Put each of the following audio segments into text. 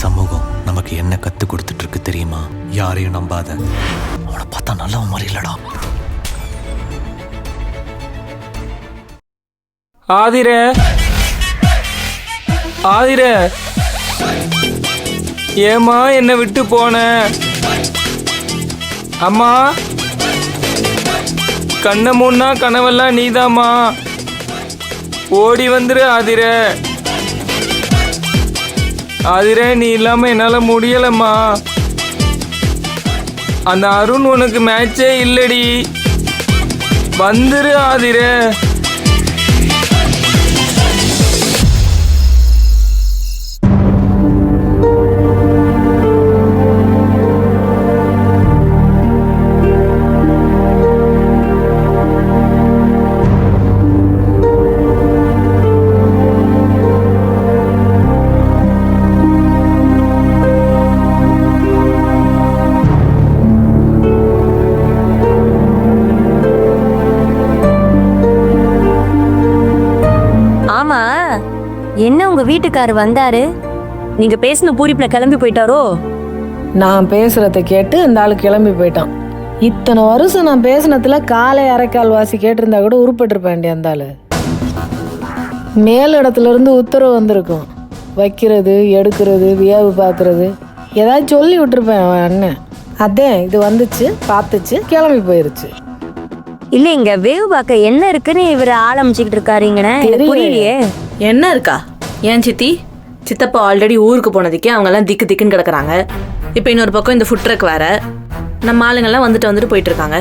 சமூகம் நமக்கு என்ன கத்து கொடுத்துட்டு இருக்கு தெரியுமா? யாரையும் நம்பாத. அவனை பார்த்தா நல்லவன் மாதிரி இல்லடா. ஆதிரே, ஆதிரே, ஏமா என்னை விட்டு போன? அம்மா, கண்ணை மூணா கனவெல்லாம் நீதாம்மா. ஓடி வந்துரு ஆதிரே. ஆதிரே, நீ இல்லாம என்னால முடியலம்மா. அந்த அருண் உனக்கு மேட்சே இல்லடி. வந்துரு ஆதிரே. என்ன உங்க வீட்டுக்காரர் வந்தாரு? நீங்க பேசின பூரிப்புல கிளம்பி போயிட்டாரோ? நான் பேசுறத கேட்டு இந்த ஆளு கிளம்பி போயிட்டான். இத்தனை வருஷம் நான் பேசினதுல காலை அரைக்கால் வாசி கேட்டிருந்தா கூட உருப்பட்டிருப்பேன். அந்த ஆளு மேல் இடத்துல இருந்து உத்தரவு வந்திருக்கும். வைக்கிறது, எடுக்கிறது, வியாவு பார்க்கறது ஏதாவது சொல்லி விட்டுருப்பேன் அவன் அண்ணன். அதே இது வந்துச்சு, பார்த்துச்சு, கிளம்பி போயிருச்சு. இல்ல, இங்க வேவு பார்க்க என்ன இருக்குன்னு இவர் ஆரம்பிச்சுக்கிட்டு இருக்காருங்கண்ணே. புரியலையே. என்ன இருக்கா? ஏன் சித்தி, சித்தப்பா ஆல்ரெடி ஊருக்கு போனதுக்கே அவங்கெல்லாம் திக்கு திக்குன்னு கிடக்குறாங்க. இப்போ இன்னொரு பக்கம் இந்த ஃபுட் ட்ரக் வேற, நம்ம ஆளுங்கெல்லாம் வந்துட்டு போயிட்டு இருக்காங்க.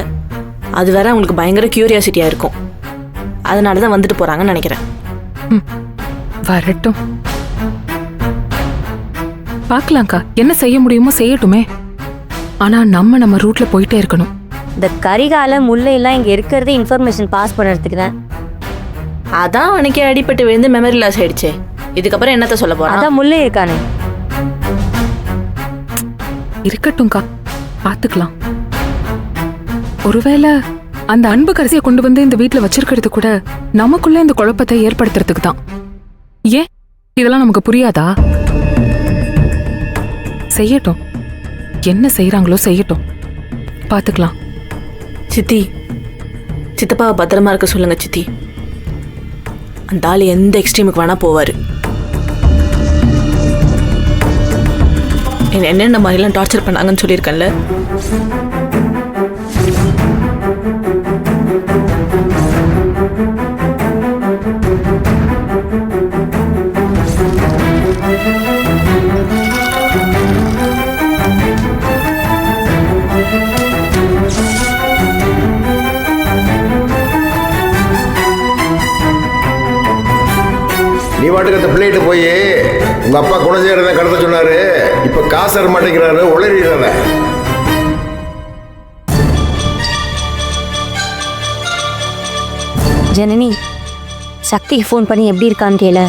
அது வேற அவங்களுக்கு பயங்கர கியூரியாசிட்டியா இருக்கும். அதனால தான் வந்துட்டு போறாங்கன்னு நினைக்கிறேன். வரட்டும், பார்க்கலாம்க்கா. என்ன செய்ய முடியுமோ செய்யட்டுமே. ஆனா நம்ம ரூட்ல போயிட்டே இருக்கணும். இந்த கரிகால முல்லையெல்லாம் இங்க இருக்கிறதே இன்ஃபர்மேஷன் பாஸ் பண்ணுறதுக்கு தான். அதான் அவனுக்கே அடிபட்டு விழுந்து மெமரி லாஸ் ஆயிடுச்சே. இதுக்கப்புறம் என்னத்த சொல்ல போறான்? அதான் முல்லை இருக்கானே. இருக்கட்டும்க்கா, பாத்துக்கலாம். ஒருவேளை அந்த அன்பு கரிசியை கொண்டு வந்து இந்த வீட்டுல வச்சிருக்கிறது கூட நமக்குள்ள இந்த குழப்பத்தை ஏற்படுத்துறதுக்கு தான். ஏன் இதெல்லாம் நமக்கு புரியாதா? செய்யட்டும், என்ன செய்யறாங்களோ செய்யட்டும், பாத்துக்கலாம். சித்தி, சித்தப்பாவை பத்திரமா இருக்க சொல்லுங்க சித்தி. அந்த ஆள் எந்த எக்ஸ்ட்ரீமுக்கு வேணா போவாரு. என்னென்ன மாதிரிலாம் டார்ச்சர் பண்ணாங்கன்னு சொல்லியிருக்கேன்ல. நீ வாட்டுக்கு அந்த பிள்ளைகிட்ட போய் உங்க அப்பா குணசேகரனை கடத்த சொன்னாரு, இப்ப காசு தர மாட்டேங்கிறாரு, உளறிடுறத. ஜனனி, சக்திக்கு ஃபோன் பண்ணி எப்படி இருக்கான்னு கேள.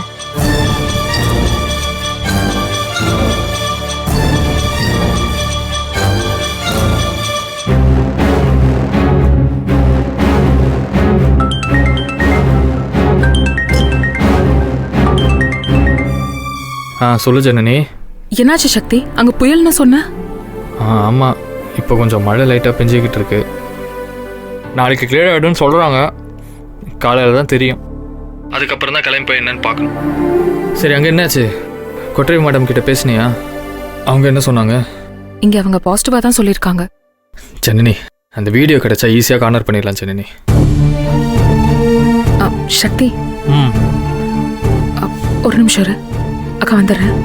சொல்லு ஜனனி. என்னாச்சு சக்தி? அங்க புயல்னு சொன்ன? ஆமாம், இப்போ கொஞ்சம் மழை லைட்டாக பெஞ்சிக்கிட்டு இருக்கு. நாளைக்கு கிளியர் ஆகிடும்னு சொல்கிறாங்க. காலையில் தான் தெரியும். அதுக்கப்புறம் தான் கிளம்பி போய் என்னன்னு பார்க்கணும். சரி, அங்கே என்னாச்சு? கொட்டரை மேடம் கிட்ட பேசுனியா? அவங்க என்ன சொன்னாங்க? இங்க அவங்க பாசிட்டிவா தான் சொல்லியிருக்காங்க. ஜனனி, அந்த வீடியோ கிடைச்சா ஈஸியாக கார்னர் பண்ணிடலாம் ஜனனி. சக்தி, ஒரு நிமிஷம் இரு, அக்கா வந்துடுறேன்.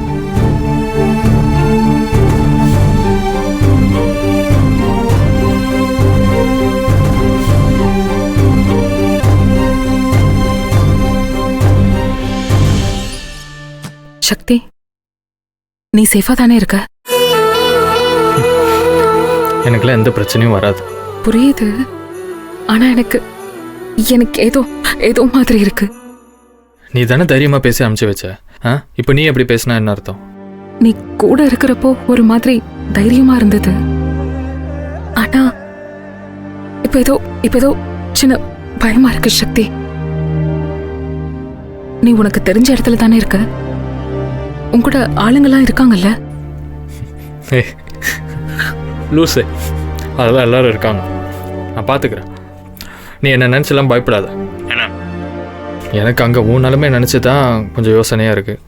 சக்தி, நீ சேஃபா தானே இருக்க? எனக்குலாம் எந்த பிரச்சனையும் வராது. புரியுது, ஆனா எனக்கு ஏதோ ஏதோ மாதிரி இருக்கு. நீ தானே தைரியமா பேசி அனுப்பிச்சு வச்ச. இப்போ நீ எப்படி பேசினா என்ன அர்த்தம்? நீ கூட இருக்கிறப்போ ஒரு மாதிரி தைரியமா இருந்தது. ஆனா இப்ப ஏதோ சின்ன பயமா இருக்கு சக்தி. நீ உனக்கு தெரிஞ்ச இடத்துல தானே இருக்க. உங்கூட ஆளுங்கெல்லாம் இருக்காங்கல்ல? ஏய் லூஸு, அதெல்லாம் எல்லாரும் இருக்காங்க, நான் பார்த்துக்கிறேன். நீ என்ன நினச்செல்லாம் பயப்படாத. என்ன எனக்கு அங்கே உன் நிலமே நினச்சி தான் கொஞ்சம் யோசனையாக இருக்குது.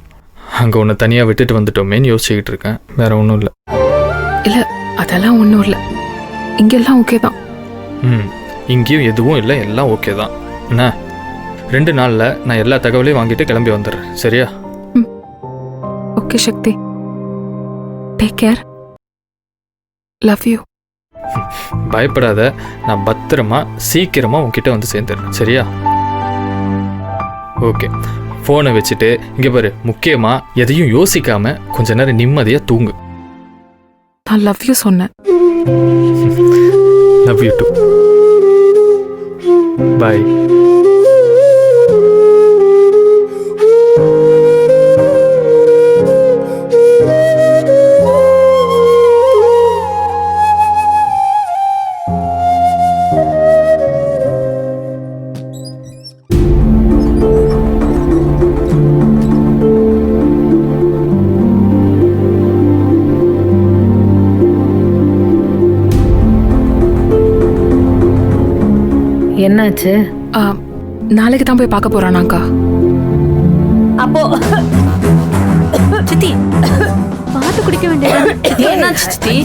அங்கே உன்னை தனியாக விட்டுட்டு வந்துட்டோமேன்னு யோசிச்சுக்கிட்டு இருக்கேன், வேற ஒன்றும் இல்லை. இல்ல அதெல்லாம் ஒன்றும் இல்லை, இங்கெல்லாம் ஓகே தான். இங்கேயும் எதுவும் இல்லை, எல்லாம் ஓகே தான். என்ன 2 நாளில் நான் எல்லா தகவலையும் வாங்கிட்டு கிளம்பி வந்துடுறேன், சரியா? Okay Sakthi, take care, love you. பயப்படாத, நான் பத்திரமா சீக்கிரமாக உன்கிட்ட வந்து சேர்ந்துடுறேன், சரியா? ஓகே, ஃபோனை வச்சுட்டு இங்கே பாரு, முக்கியமாக எதையும் யோசிக்காம கொஞ்ச நேரம் நிம்மதியாக தூங்கு. நான் லவ் யூ சொன்னேன். Love you too. பாய். என்னாச்சு? நாளைக்கு தான் போய் பார்க்க போறானாக்கா. அப்போ சித்தி பார்த்து குடிக்க வேண்டியது. என்னாச்சு சித்தி?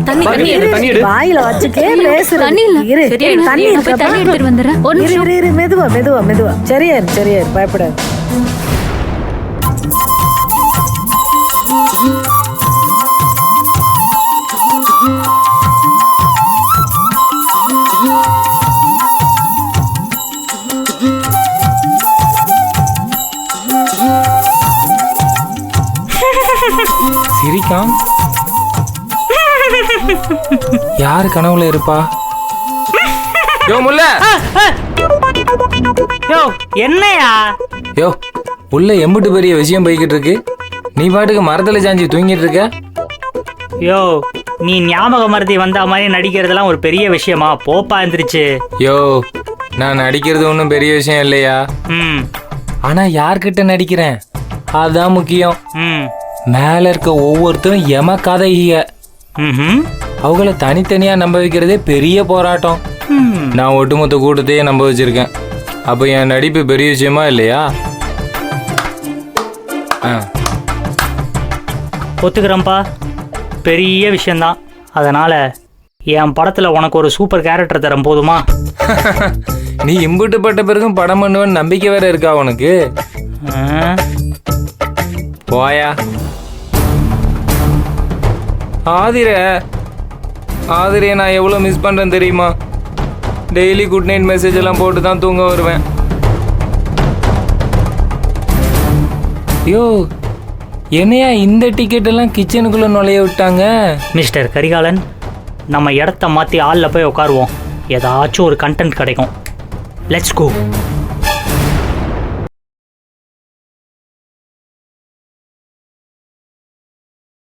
தண்ணி எடு. வாயில வச்சுக்கே பேசுற. தண்ணி இல்ல. இரு, சரி, தண்ணி போய் இருக்கு. தண்ணி எடுத்துட்டு வந்துடுறேன். ஒரு இரு, நிமிஷம். இரு, இரு, மெதுவா மெதுவா மெதுவா. சரியா இரு, சரியா இரு, பயப்படாது. சிரிக்காம். யாரு கனவுல இருப்பா? யோ முல்ல, யோ என்னையா? யோ உள்ள எம்புட்டு பெரிய விஷயம் போய்கிட்டு இருக்கு, நீ பாட்டுக்கு மரத்துல சாஞ்சி தூங்கிட்டு இருக்க. யோ நீ ஞாபக மறதி வந்த மாதிரி நடிக்கிறதெல்லாம் ஒரு பெரிய விஷயமா? போப்பா எந்திரிச்சு. யோ நான் நடிக்கிறது ஒன்றும் பெரிய விஷயம் இல்லையா, ம் ஆனா யார்கிட்ட நடிக்கிறேன் அதுதான் முக்கியம். ம் மேல இருக்க ஒவ்வொருத்தரும் எம கதைய, ம் அவங்கள தனித்தனியா நம்ப வைக்கிறதே பெரிய போராட்டம். நான் ஒட்டுமொத்த கூட்டத்தையே நம்ப வச்சிருக்கேன். அப்ப என் நடிப்பு பெரிய விஷயமா இல்லையா? ஒத்துக்கிறேன்ப்பா, பெரிய விஷயந்தான். அதனால என் படத்துல உனக்கு ஒரு சூப்பர் கேரக்டர் தரேன், போதுமா? நீ இம்புட்டு பட்ட பிறகும் படம் பண்ணுவேன்னு நம்பிக்கை வேற இருக்கா உனக்கு? போயா ஆதிரே நான் எவ்வளோ மிஸ் பண்ணுறேன் தெரியுமா? டெய்லி குட் நைட் மெசேஜ் எல்லாம் போட்டு தான் தூங்க வருவேன். ஐயோ என்னையா இந்த டிக்கெட் எல்லாம் கிச்சனுக்குள்ள நுழைய விட்டாங்க? மிஸ்டர் கரிகாலன், நம்ம இடத்த மாற்றி ஆளில் போய் உட்காருவோம், ஏதாச்சும் ஒரு கண்டென்ட் கிடைக்கும். லெட்ஸ் கோ.